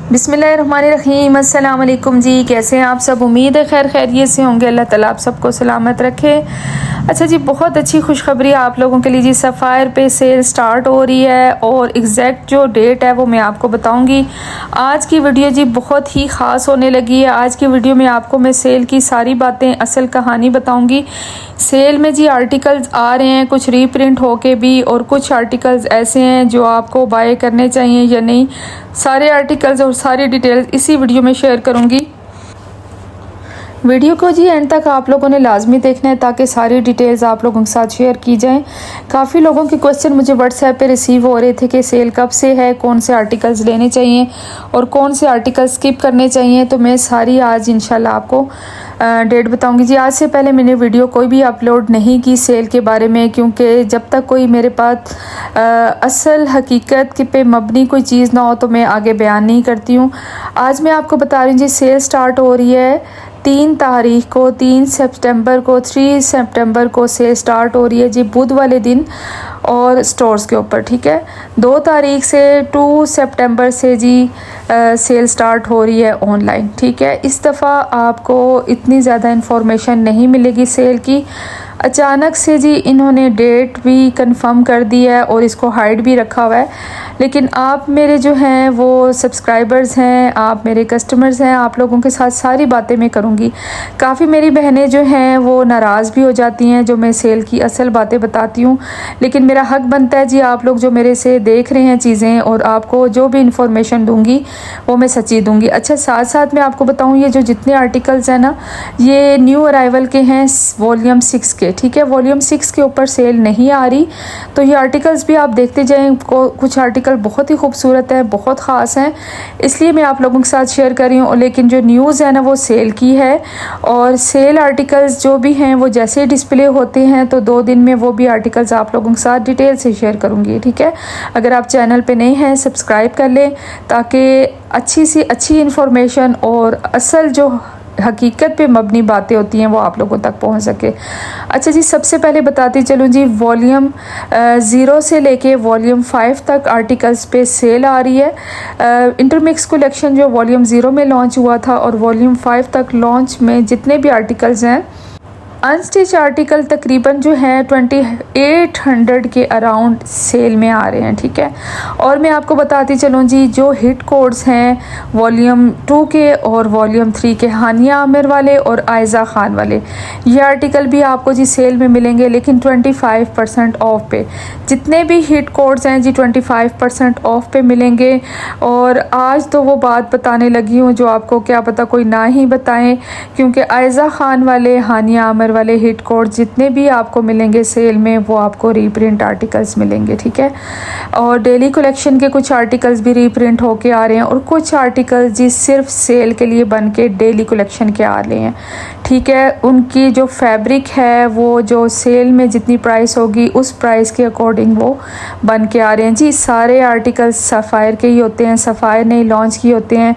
बिस्मिल्लाहिर्रहमानिर्रहीम। अस्सलाम वालेकुम जी, कैसे हैं आप सब? उम्मीद है खैर खैरियत से होंगे। अल्लाह ताला आप सबको सलामत रखे। अच्छा जी, बहुत अच्छी खुशखबरी आप लोगों के लिए जी। सफ़ायर पे सेल स्टार्ट हो रही है और एग्जैक्ट जो डेट है वो मैं आपको बताऊंगी। आज की वीडियो जी बहुत ही ख़ास होने लगी है। आज की वीडियो में आपको मैं सेल की सारी बातें, असल कहानी बताऊंगी। सेल में जी आर्टिकल्स आ रहे हैं, कुछ रीप्रिंट होके भी, और कुछ आर्टिकल्स ऐसे हैं जो आपको बाय करने चाहिए या नहीं। सारे आर्टिकल्स और सारी डिटेल्स इसी वीडियो में शेयर करूंगी। वीडियो को जी एंड तक आप लोगों ने लाजमी देखना है ताकि सारी डिटेल्स आप लोगों के साथ शेयर की जाएं। काफ़ी लोगों के क्वेश्चन मुझे व्हाट्सएप पे रिसीव हो रहे थे कि सेल कब से है, कौन से आर्टिकल्स लेने चाहिए और कौन से आर्टिकल्स स्किप करने चाहिए। तो मैं सारी आज इंशाल्लाह आपको डेट बताऊंगी जी। आज से पहले मैंने वीडियो कोई भी अपलोड नहीं की सेल के बारे में, क्योंकि जब तक कोई मेरे पास असल हकीकत पे मबनी कोई चीज़ ना हो तो मैं आगे बयान नहीं करती हूँ। आज मैं आपको बता रही हूँ जी, सेल स्टार्ट हो रही है 3 तारीख को, 3 सितंबर को, 3 सितंबर को सेल स्टार्ट हो रही है जी, बुध वाले दिन, और स्टोर्स के ऊपर। ठीक है, 2 तारीख से 2 सितंबर से जी सेल स्टार्ट हो रही है ऑनलाइन। ठीक है, इस दफ़ा आपको इतनी ज़्यादा इंफॉर्मेशन नहीं मिलेगी सेल की। अचानक से जी इन्होंने डेट भी कंफर्म कर दी है और इसको हाइड भी रखा हुआ है। लेकिन आप मेरे जो हैं वो सब्सक्राइबर्स हैं, आप मेरे कस्टमर्स हैं, आप लोगों के साथ सारी बातें मैं करूँगी। काफ़ी मेरी बहनें जो हैं वो नाराज़ भी हो जाती हैं जो मैं सेल की असल बातें बताती हूँ, लेकिन मेरा हक बनता है जी, आप लोग जो मेरे से देख रहे हैं चीज़ें, और आपको जो भी इंफॉर्मेशन दूँगी वो मैं सच्ची दूँगी। अच्छा, साथ साथ मैं आपको बताऊँ, ये जो जितने आर्टिकल्स हैं ना, ये न्यू अराइवल के हैं, वॉल्यूम 6 के। ठीक है, वॉल्यूम 6 के ऊपर सेल नहीं आ रही, तो ये आर्टिकल्स भी आप देखते जाएं। कुछ आर्टिकल बहुत ही खूबसूरत है, बहुत ख़ास हैं, इसलिए मैं आप लोगों के साथ शेयर कर रही हूँ। लेकिन जो न्यूज़ है ना वो सेल की है, और सेल आर्टिकल्स जो भी हैं वो जैसे डिस्प्ले होते हैं तो 2 दिन में वो भी आर्टिकल्स आप लोगों के साथ डिटेल से शेयर करूँगी। ठीक है, अगर आप चैनल पे नए हैं सब्सक्राइब कर लें ताकि अच्छी सी अच्छी इन्फॉर्मेशन और असल जो हकीकत पे मबनी बातें होती हैं वो आप लोगों तक पहुंच सके। अच्छा जी, सबसे पहले बताती चलूँ जी, वॉल्यूम 0 से लेके वॉल्यूम 5 तक आर्टिकल्स पे सेल आ रही है। इंटरमिक्स कलेक्शन जो वॉल्यूम 0 में लॉन्च हुआ था और वॉल्यूम 5 तक लॉन्च में जितने भी आर्टिकल्स हैं, अनस्टिच आर्टिकल तकरीबन जो है 2800 के अराउंड सेल में आ रहे हैं। ठीक है, और मैं आपको बताती चलूँ जी, जो हिट कोड्स हैं वॉल्यूम 2 के और वॉल्यूम 3 के, हानिया आमिर वाले और आयज़ा ख़ान वाले, ये आर्टिकल भी आपको जी सेल में मिलेंगे, लेकिन 25% ऑफ पे। जितने भी हिट कोड्स हैं जी 25% ऑफ पे मिलेंगे। और आज तो वो बात बताने लगी हूँ जो आपको क्या पता कोई ना ही बताएं, क्योंकि आयज़ा ख़ान वाले, हानिया आमिर वाले हिट कोड जितने भी आपको मिलेंगे सेल में वो आपको रीप्रिंट आर्टिकल्स मिलेंगे। ठीक है, और डेली कलेक्शन के कुछ आर्टिकल्स भी रीप्रिंट होके आ रहे हैं, और कुछ आर्टिकल्स जी सिर्फ सेल के लिए बन के डेली कलेक्शन के आ रहे हैं। ठीक है, उनकी जो फैब्रिक है वो जो सेल में जितनी प्राइस होगी उस प्राइस के अकॉर्डिंग वो बन के आ रहे हैं जी। सारे आर्टिकल्स सफ़ायर के ही होते हैं, सफ़ायर ने लॉन्च किए होते हैं,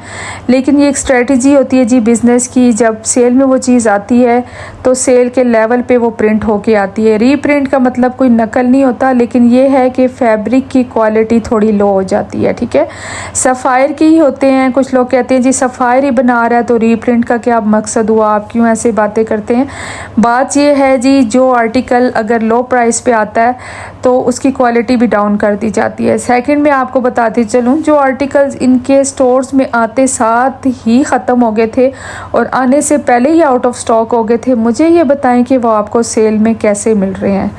लेकिन ये एक स्ट्रेटजी होती है जी बिज़नेस की। जब सेल में वो चीज़ आती है तो सेल के लेवल पे वो प्रिंट होके आती है। रीप्रिंट का मतलब कोई नकल नहीं होता, लेकिन ये है कि फैब्रिक की क्वालिटी थोड़ी लो हो जाती है। ठीक है, सफ़ायर के ही होते हैं। कुछ लोग कहते हैं जी सफ़ायर ही बना रहा है तो रीप्रिंट का क्या मकसद हुआ, आप क्यों ऐसे बातें करते हैं। बात ये है जी, जो आर्टिकल अगर लो प्राइस पे आता है तो उसकी क्वालिटी भी डाउन कर दी जाती है। सेकंड में आपको बताती चलूँ, जो आर्टिकल्स इनके स्टोर्स में आते साथ ही ख़त्म हो गए थे और आने से पहले ही आउट ऑफ स्टॉक हो गए थे, मुझे ये बताएं कि वो आपको सेल में कैसे मिल रहे हैं।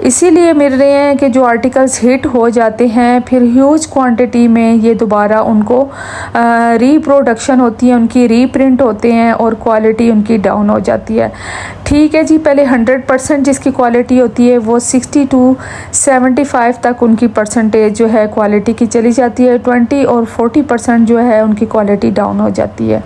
इसीलिए मिल रहे हैं कि जो आर्टिकल्स हिट हो जाते हैं फिर ह्यूज क्वांटिटी में ये दोबारा उनको रीप्रोडक्शन होती है, उनकी रीप्रिंट होते हैं और क्वालिटी उनकी डाउन हो जाती है। ठीक है जी, पहले 100% जिसकी क्वालिटी होती है वो 60 to 75 तक उनकी परसेंटेज जो है क्वालिटी की चली जाती है, 20 और 40% जो है उनकी क्वालिटी डाउन हो जाती है।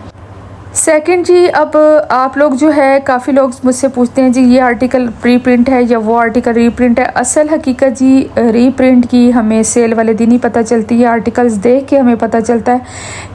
सेकंड जी, अब आप लोग जो है काफ़ी लोग मुझसे पूछते हैं जी ये आर्टिकल प्री प्रिंट है या वो आर्टिकल रीप्रिंट है। असल हकीकत जी रीप्रिंट की हमें सेल वाले दिन ही पता चलती है। आर्टिकल्स देख के हमें पता चलता है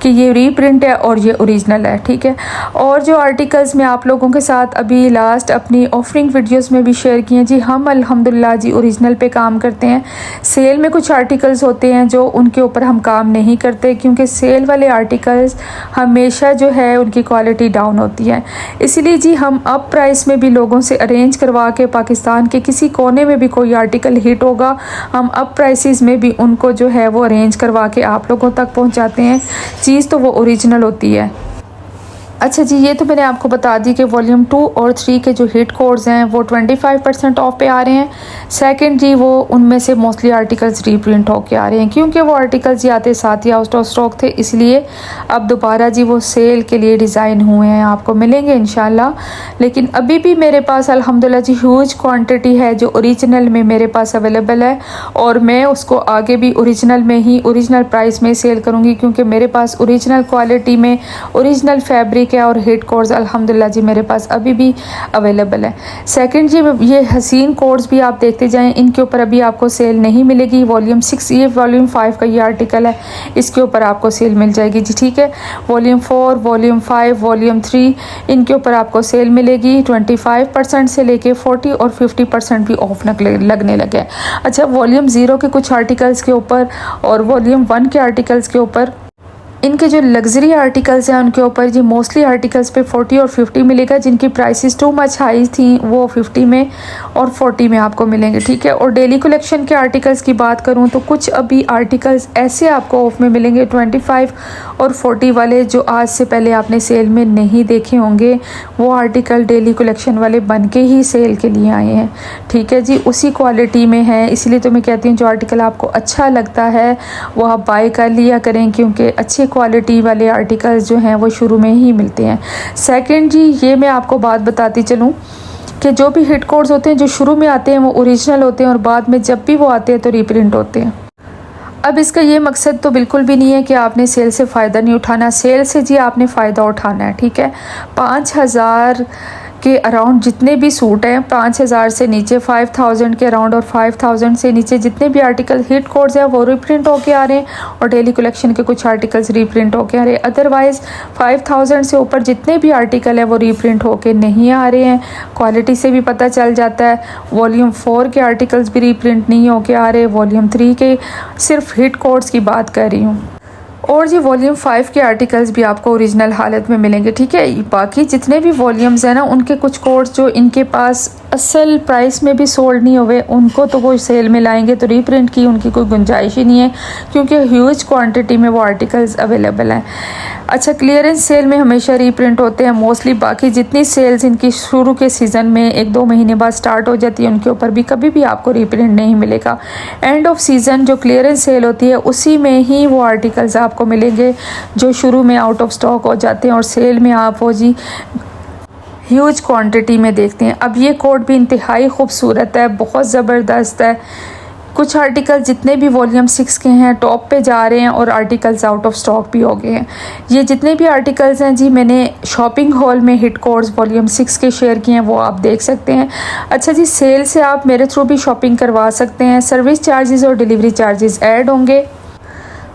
कि ये रीप्रिंट है और ये ओरिजिनल है, ठीक है। और जो आर्टिकल्स मैं आप लोगों के साथ अभी लास्ट अपनी ऑफरिंग वीडियोज़ में भी शेयर किए जी, हम अल्हम्दुलिल्लाह जी ओरिजिनल पे काम करते हैं। सेल में कुछ आर्टिकल्स होते हैं जो उनके ऊपर हम काम नहीं करते, क्योंकि सेल वाले आर्टिकल्स हमेशा जो है उनकी क्वालिटी डाउन होती है। इसीलिए जी हम अप प्राइस में भी लोगों से अरेंज करवा के, पाकिस्तान के किसी कोने में भी कोई आर्टिकल हिट होगा, हम अप प्राइसेस में भी उनको जो है वो अरेंज करवा के आप लोगों तक पहुंचाते हैं। चीज़ तो वो ओरिजिनल होती है। अच्छा जी, ये तो मैंने आपको बता दी कि वॉल्यूम 2 और 3 के जो हिट कोड्स हैं वो 25% ऑफ पे आ रहे हैं। सेकंड जी, वो उनमें से मोस्टली आर्टिकल्स रीप्रिंट होके आ रहे हैं, क्योंकि वो आर्टिकल्स या आते साथ ही आउट ऑफ स्टॉक थे, इसलिए अब दोबारा जी वो सेल के लिए डिज़ाइन हुए हैं, आपको मिलेंगे इंशाल्लाह। लेकिन अभी भी मेरे पास अल्हम्दुलिल्लाह जी ह्यूज क्वान्टिटी है जो ओरिजिनल में मेरे पास अवेलेबल है, और मैं उसको आगे भी ओरिजिनल में ही ओरिजिनल प्राइस में सेल करूँगी, क्योंकि मेरे पास ओरिजिनल क्वालिटी में ओरिजिनल फैब्रिक और हिट कोड्स अल्हम्दुलिल्लाह जी मेरे पास अभी भी अवेलेबल है। सेकंड जी, ये हसीन कोड्स भी आप देखते जाएं, इनके ऊपर अभी आपको सेल नहीं मिलेगी। वॉल्यूम 6, ये वॉल्यूम 5 का ये आर्टिकल है, इसके ऊपर आपको सेल मिल जाएगी जी, ठीक है। वॉल्यूम 4, वॉल्यूम 5, वॉल्यूम 3, इनके ऊपर आपको सेल मिलेगी 25% से लेके 40 और 50% भी ऑफ लगने लगे। अच्छा, वॉल्यूम 0 के कुछ आर्टिकल्स के ऊपर और वॉल्यूम 1 के आर्टिकल्स के ऊपर, इनके जो लग्जरी आर्टिकल्स हैं उनके ऊपर जी मोस्टली आर्टिकल्स पे 40 और 50 मिलेगा। जिनकी प्राइसेस टू मच हाई थी वो 50 में और 40 में आपको मिलेंगे, ठीक है। और डेली कलेक्शन के आर्टिकल्स की बात करूं तो कुछ अभी आर्टिकल्स ऐसे आपको ऑफ में मिलेंगे 25 और 40 वाले, जो आज से पहले आपने सेल में नहीं देखे होंगे। वो आर्टिकल डेली कलेक्शन वाले बन के ही सेल के लिए आए हैं, ठीक है जी, उसी क्वालिटी में है। इसलिए तो मैं कहती हूँ जो आर्टिकल आपको अच्छा लगता है वो आप बाय कर लिया करें, क्योंकि अच्छी क्वालिटी वाले आर्टिकल्स जो हैं वो शुरू में ही मिलते हैं। सेकंड जी, ये मैं आपको बात बताती चलूँ कि जो भी हिट कोड्स होते हैं जो शुरू में आते हैं वो ओरिजिनल होते हैं, और बाद में जब भी वो आते हैं तो रीप्रिंट होते हैं। अब इसका ये मकसद तो बिल्कुल भी नहीं है कि आपने सेल से फ़ायदा नहीं उठाना। सेल से जी आपने फ़ायदा उठाना है, ठीक है। 5000 के अराउंड जितने भी सूट हैं, 5000 से नीचे 5000 के अराउंड और 5000 से नीचे जितने भी आर्टिकल हिट कोड्स हैं वो रीप्रिंट होके आ रहे हैं, और डेली कलेक्शन के कुछ आर्टिकल्स रीप्रिंट होके आ रहे हैं। अदरवाइज़ 5000 से ऊपर जितने भी आर्टिकल हैं वो रीप्रिंट होके नहीं आ रहे हैं, क्वालिटी से भी पता चल जाता है। वॉल्यूम 4 के आर्टिकल्स भी रीप्रिंट नहीं होके आ रहे, वॉल्यूम 3 के सिर्फ हिट कोड्स की बात कर रही हूँ। और जी वॉल्यूम 5 के आर्टिकल्स भी आपको ओरिजिनल हालत में मिलेंगे, ठीक है। बाकी जितने भी वॉल्यूम्स हैं ना, उनके कुछ कोड्स जो इनके पास असल प्राइस में भी सोल्ड नहीं हुए, उनको तो वो सेल में लाएंगे, तो रीप्रिंट की उनकी कोई गुंजाइश ही नहीं है, क्योंकि ह्यूज क्वांटिटी में वो आर्टिकल्स अवेलेबल हैं। अच्छा, क्लियरेंस सेल में हमेशा रीप्रिंट होते हैं मोस्टली। बाकी जितनी सेल्स इनकी शुरू के सीज़न में 1-2 महीने बाद स्टार्ट हो जाती है, उनके ऊपर भी कभी भी आपको रीप्रिंट नहीं मिलेगा। एंड ऑफ सीज़न जो क्लियरेंस सेल होती है उसी में ही वो आर्टिकल्स आपको मिलेंगे जो शुरू में आउट ऑफ स्टॉक हो जाते हैं, और सेल में आप वो जी ह्यूज क्वांटिटी में देखते हैं। अब ये कोड भी इंतहाई खूबसूरत है, बहुत ज़बरदस्त है। कुछ आर्टिकल जितने भी वॉल्यूम 6 के हैं टॉप पे जा रहे हैं, और आर्टिकल्स आउट ऑफ स्टॉक भी हो गए हैं। ये जितने भी आर्टिकल्स हैं जी, मैंने शॉपिंग हॉल में हिट कोड्स वॉल्यूम 6 के शेयर किए हैं, वो आप देख सकते हैं। अच्छा जी, सेल से आप मेरे थ्रू भी शॉपिंग करवा सकते हैं। सर्विस चार्जेस और डिलीवरी चार्जेस ऐड होंगे।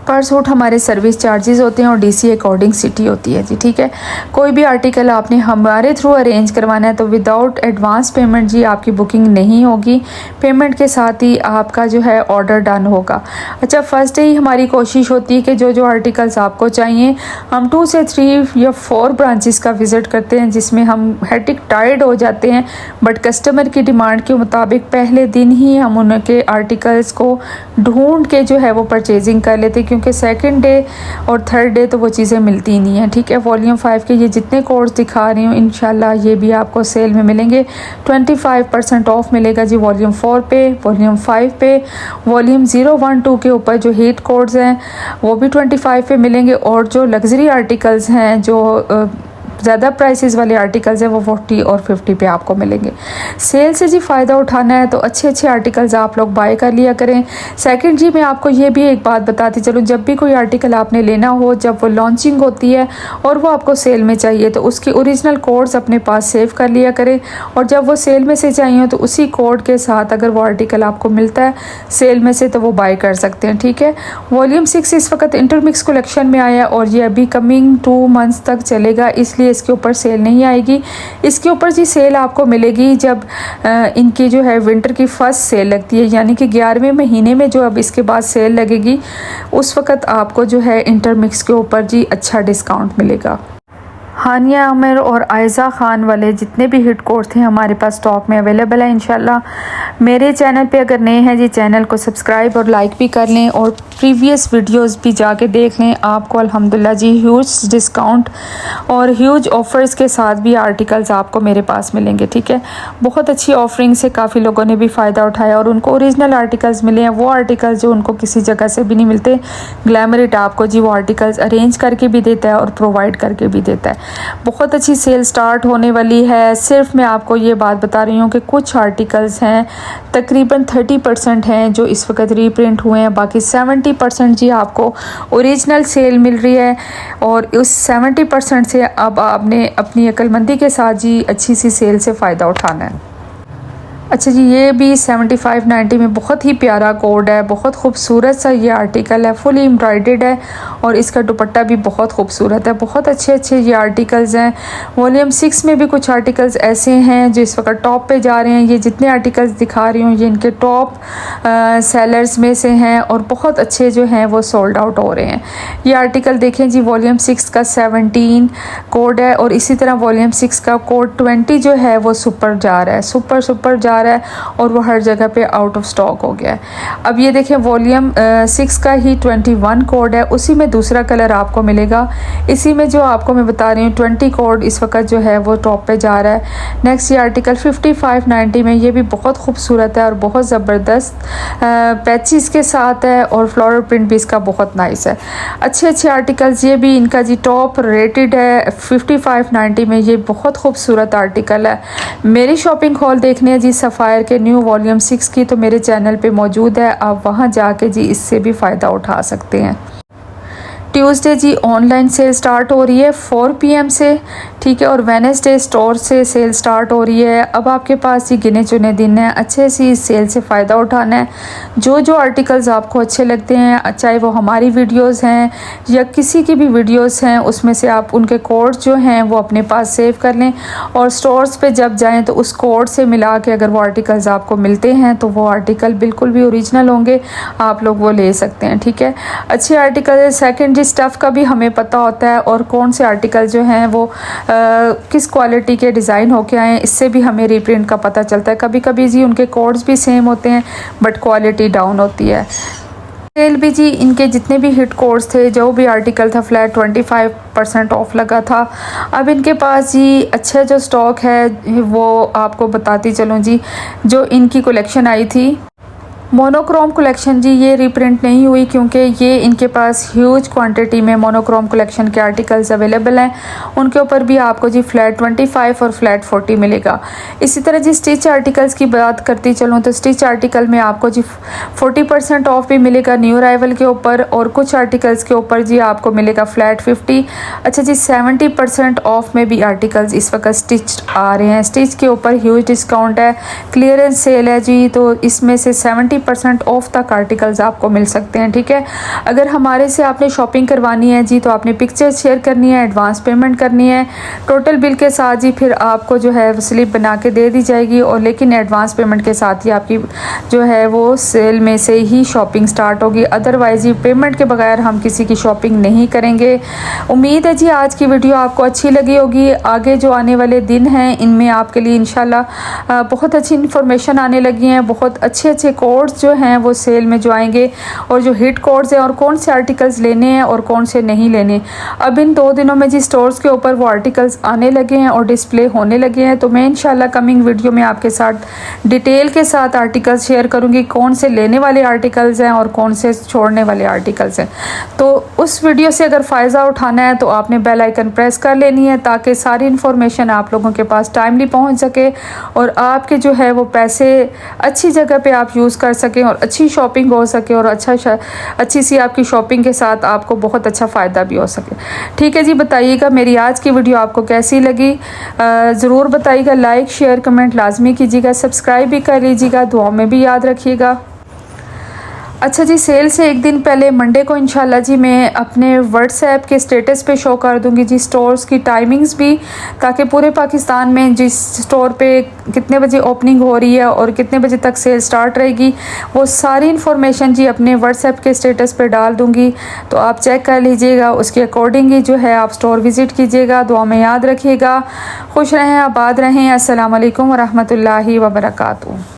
पर सूट हमारे सर्विस चार्जेस होते हैं और डीसी अकॉर्डिंग सिटी होती है जी, ठीक है। कोई भी आर्टिकल आपने हमारे थ्रू अरेंज करवाना है तो विदाउट एडवांस पेमेंट जी आपकी बुकिंग नहीं होगी, पेमेंट के साथ ही आपका जो है ऑर्डर डन होगा। अच्छा, फर्स्ट ही हमारी कोशिश होती है कि जो जो आर्टिकल्स आपको चाहिए, हम 2 से 3 या 4 ब्रांचेस का विज़िट करते हैं, जिसमें हम हेक्टिक टायर्ड हो जाते हैं, बट कस्टमर की डिमांड के मुताबिक पहले दिन ही हम उनके आर्टिकल्स को ढूंढ के जो है वो परचेजिंग कर लेते हैं, क्योंकि सेकंड डे और थर्ड डे तो वो चीज़ें मिलती ही नहीं हैं, ठीक है। वॉल्यूम 5 के ये जितने कोड्स दिखा रही हूँ इंशाल्लाह ये भी आपको सेल में मिलेंगे। 25% ऑफ मिलेगा जी वॉल्यूम 4 पे, वॉल्यूम 5 पे। वॉल्यूम 0, 1, 2 के ऊपर जो हिट कोड्स हैं वो भी 25 पे मिलेंगे। और जो लग्जरी आर्टिकल्स हैं जो ज़्यादा प्राइसेस वाले आर्टिकल्स हैं वो 40 और 50 पे आपको मिलेंगे। सेल से जी फ़ायदा उठाना है तो अच्छे अच्छे आर्टिकल्स आप लोग बाय कर लिया करें। सेकंड जी मैं आपको ये भी एक बात बताती चलूँ, जब भी कोई आर्टिकल आपने लेना हो, जब वो लॉन्चिंग होती है और वो आपको सेल में चाहिए तो उसकी ओरिजिनल कोड्स अपने पास सेव कर लिया करें, और जब वो सेल में से चाहिए तो उसी कोड के साथ अगर वो आर्टिकल आपको मिलता है सेल में से तो वो बाय कर सकते हैं। ठीक है, वॉल्यूम 6 इस वक्त इंटरमिक्स कलेक्शन में आया और ये अभी कमिंग 2 मंथ्स तक चलेगा, इसलिए इसके ऊपर सेल नहीं आएगी। इसके ऊपर जी सेल आपको मिलेगी जब इनकी जो है विंटर की फर्स्ट सेल लगती है, यानी कि 11वें महीने में जो अब इसके बाद सेल लगेगी उस वक्त आपको जो है इंटरमिक्स के ऊपर जी अच्छा डिस्काउंट मिलेगा। हानिया आमिर और आयज़ा ख़ान वाले जितने भी हिट कोड थे हमारे पास स्टॉक में अवेलेबल है इंशाल्लाह। मेरे चैनल पे अगर नए हैं जी चैनल को सब्सक्राइब और लाइक भी कर लें और प्रीवियस वीडियोस भी जाके देख लें। आपको अल्हम्दुलिल्लाह जी ह्यूज डिस्काउंट और ह्यूज ऑफ़र्स के साथ भी आर्टिकल्स आपको मेरे पास मिलेंगे। ठीक है, बहुत अच्छी ऑफरिंग से काफ़ी लोगों ने भी फ़ायदा उठाया और उनको ओरिजिनल आर्टिकल्स मिले हैं, वो आर्टिकल्स जो उनको किसी जगह से भी नहीं मिलते। ग्लैमरिट आपको जी वो आर्टिकल्स अरेंज करके भी देता है और प्रोवाइड करके भी देता है। बहुत अच्छी सेल स्टार्ट होने वाली है। सिर्फ मैं आपको ये बात बता रही हूँ कि कुछ आर्टिकल्स हैं तकरीबन 30% हैं जो इस वक्त रीप्रिंट हुए हैं, बाकी 70% जी आपको ओरिजिनल सेल मिल रही है और उस 70% से अब आपने अपनी अक्लमंदी के साथ जी अच्छी सी सेल से फ़ायदा उठाना है। अच्छा जी, ये भी 7590 में बहुत ही प्यारा कोड है, बहुत खूबसूरत सा ये आर्टिकल है, फुली एम्ब्रॉयडर्ड है और इसका दुपट्टा भी बहुत खूबसूरत है। बहुत अच्छे अच्छे ये आर्टिकल्स हैं। वॉल्यूम 6 में भी कुछ आर्टिकल्स ऐसे हैं जो इस वक्त टॉप पे जा रहे हैं। ये जितने आर्टिकल्स दिखा रही हूँ ये इनके टॉप सेलर्स में से हैं और बहुत अच्छे जो हैं वो सोल्ड आउट हो रहे हैं। ये आर्टिकल देखें जी, वॉल्यूम 6 का 17 कोड है और इसी तरह वॉल्यूम 6 का कोड 20 जो है वो सुपर जा रहा है, सुपर जा रहा है और वो हर जगह पे आउट ऑफ स्टॉक हो गया है। अब ये देखें वॉल्यूम 6 का ही 21 कोड है, उसी में दूसरा कलर आपको मिलेगा। इसी में जो आपको मैं बता रही हूँ 20 कोड इस वक्त जो है वो टॉप पे जा रहा है। नेक्स्ट ये आर्टिकल 5590 में, ये भी बहुत खूबसूरत है और बहुत ज़बरदस्त पैचेस के साथ है और फ्लोरल प्रिंट भी इसका बहुत नाइस है। अच्छे अच्छे आर्टिकल्स, ये भी इनका जी टॉप रेटेड है 5590 में। ये बहुत खूबसूरत आर्टिकल है। मेरी शॉपिंग हॉल देखने है जी सफ़ायर के न्यू वॉल्यूम 6 की, तो मेरे चैनल पे मौजूद है, आप वहाँ जाके जी इससे भी फ़ायदा उठा सकते हैं। ट्यूसडे जी ऑनलाइन सेल स्टार्ट हो रही है 4 PM से, ठीक है, और वेडनेसडे स्टोर से सेल स्टार्ट हो रही है। अब आपके पास ये गिने चुने दिन हैं, अच्छे से इस सेल से फ़ायदा उठाना है। जो जो आर्टिकल्स आपको अच्छे लगते हैं, चाहे वो हमारी वीडियोस हैं या किसी की भी वीडियोस हैं, उसमें से आप उनके कोड जो हैं वो अपने पास सेव कर लें और स्टोर्स पे जब जाएं तो उस कोड से मिला के अगर वो आर्टिकल्स आपको मिलते हैं तो वो आर्टिकल बिल्कुल भी ओरिजिनल होंगे, आप लोग वो ले सकते हैं। ठीक है, अच्छे आर्टिकल। सेकेंड जी स्टफ़ का भी हमें पता होता है और कौन से आर्टिकल जो हैं वो किस क्वालिटी के डिज़ाइन होके आए हैं, इससे भी हमें रीप्रिंट का पता चलता है। कभी कभी जी उनके कोड्स भी सेम होते हैं बट क्वालिटी डाउन होती है। सेल भी जी इनके जितने भी हिट कोड्स थे, जो भी आर्टिकल था फ्लैट 25% ऑफ लगा था। अब इनके पास जी अच्छा जो स्टॉक है वो आपको बताती चलूँ जी, जो इनकी कलेक्शन आई थी मोनोक्रोम कलेक्शन जी, ये रीप्रिंट नहीं हुई क्योंकि ये इनके पास ह्यूज क्वांटिटी में मोनोक्रोम कलेक्शन के आर्टिकल्स अवेलेबल हैं। उनके ऊपर भी आपको जी फ्लैट 25 और फ्लैट 40 मिलेगा। इसी तरह जी स्टिच आर्टिकल्स की बात करती चलूँ तो स्टिच आर्टिकल में आपको जी 40% ऑफ भी मिलेगा न्यू अराइवल के ऊपर और कुछ आर्टिकल्स के ऊपर जी आपको मिलेगा फ्लैट 50। अच्छा जी 70% ऑफ में भी आर्टिकल्स इस वक्त स्टिच आ रहे हैं। स्टिच के ऊपर ह्यूज डिस्काउंट है, क्लियरेंस सेल है जी, तो इसमें से 70% ऑफ तक आर्टिकल्स आपको मिल सकते हैं। ठीक है, अगर हमारे से आपने शॉपिंग करवानी है जी तो आपने पिक्चर शेयर करनी है, एडवांस पेमेंट करनी है, टोटल बिल के साथ जी फिर आपको जो है स्लिप बना के दे दी जाएगी और लेकिन एडवांस पेमेंट के साथ ही आपकी जो है वो सेल में से ही शॉपिंग स्टार्ट होगी। अदरवाइज ही पेमेंट के बगैर हम किसी की शॉपिंग नहीं करेंगे। उम्मीद है जी आज की वीडियो आपको अच्छी लगी होगी। आगे जो आने वाले दिन हैं इनमें आपके लिए इंशाल्लाह बहुत अच्छी इन्फॉर्मेशन आने लगी हैं, बहुत अच्छे अच्छे कोड कोड्स जो हैं वो सेल में जो आएंगे और जो हिट कोड्स हैं और कौन से आर्टिकल्स लेने हैं और कौन से नहीं लेने। अब इन 2 दिनों में जी स्टोर्स के ऊपर वो आर्टिकल्स आने लगे हैं और डिस्प्ले होने लगे हैं। तो मैं इंशाल्लाह कमिंग वीडियो में आपके साथ डिटेल के साथ आर्टिकल्स शेयर करूंगी, कौन से लेने वाले आर्टिकल्स हैं और कौन से छोड़ने वाले आर्टिकल्स हैं। तो उस वीडियो से अगर फ़ायदा उठाना है तो आपने बेल आइकन प्रेस कर लेनी है ताकि सारी इन्फॉर्मेशन आप लोगों के पास टाइमली पहुंच सके और आपके जो है वो पैसे अच्छी जगह पे आप यूज़ कर सकें और अच्छी शॉपिंग हो सके और अच्छी सी आपकी शॉपिंग के साथ आपको बहुत अच्छा फ़ायदा भी हो सके। ठीक है जी, बताइएगा मेरी आज की वीडियो आपको कैसी लगी, ज़रूर बताइएगा। लाइक शेयर कमेंट लाजमी कीजिएगा, सब्सक्राइब भी कर लीजिएगा, दुआ में भी याद रखिएगा। अच्छा जी, सेल से एक दिन पहले मंडे को इंशाल्लाह जी मैं अपने व्हाट्सएप के स्टेटस पे शो कर दूंगी जी स्टोर्स की टाइमिंग्स भी, ताकि पूरे पाकिस्तान में जिस स्टोर पे कितने बजे ओपनिंग हो रही है और कितने बजे तक सेल स्टार्ट रहेगी वो सारी इन्फॉर्मेशन जी अपने व्हाट्सएप के स्टेटस पे डाल दूंगी। तो आप चेक कर लीजिएगा, उसके अकॉर्डिंग ही जो है आप स्टोर विज़िट कीजिएगा। दुआ में याद रखिएगा। खुश रहें, आबाद रहें। अस्सलाम वालेकुम व रहमतुल्लाहि व बरकातहू।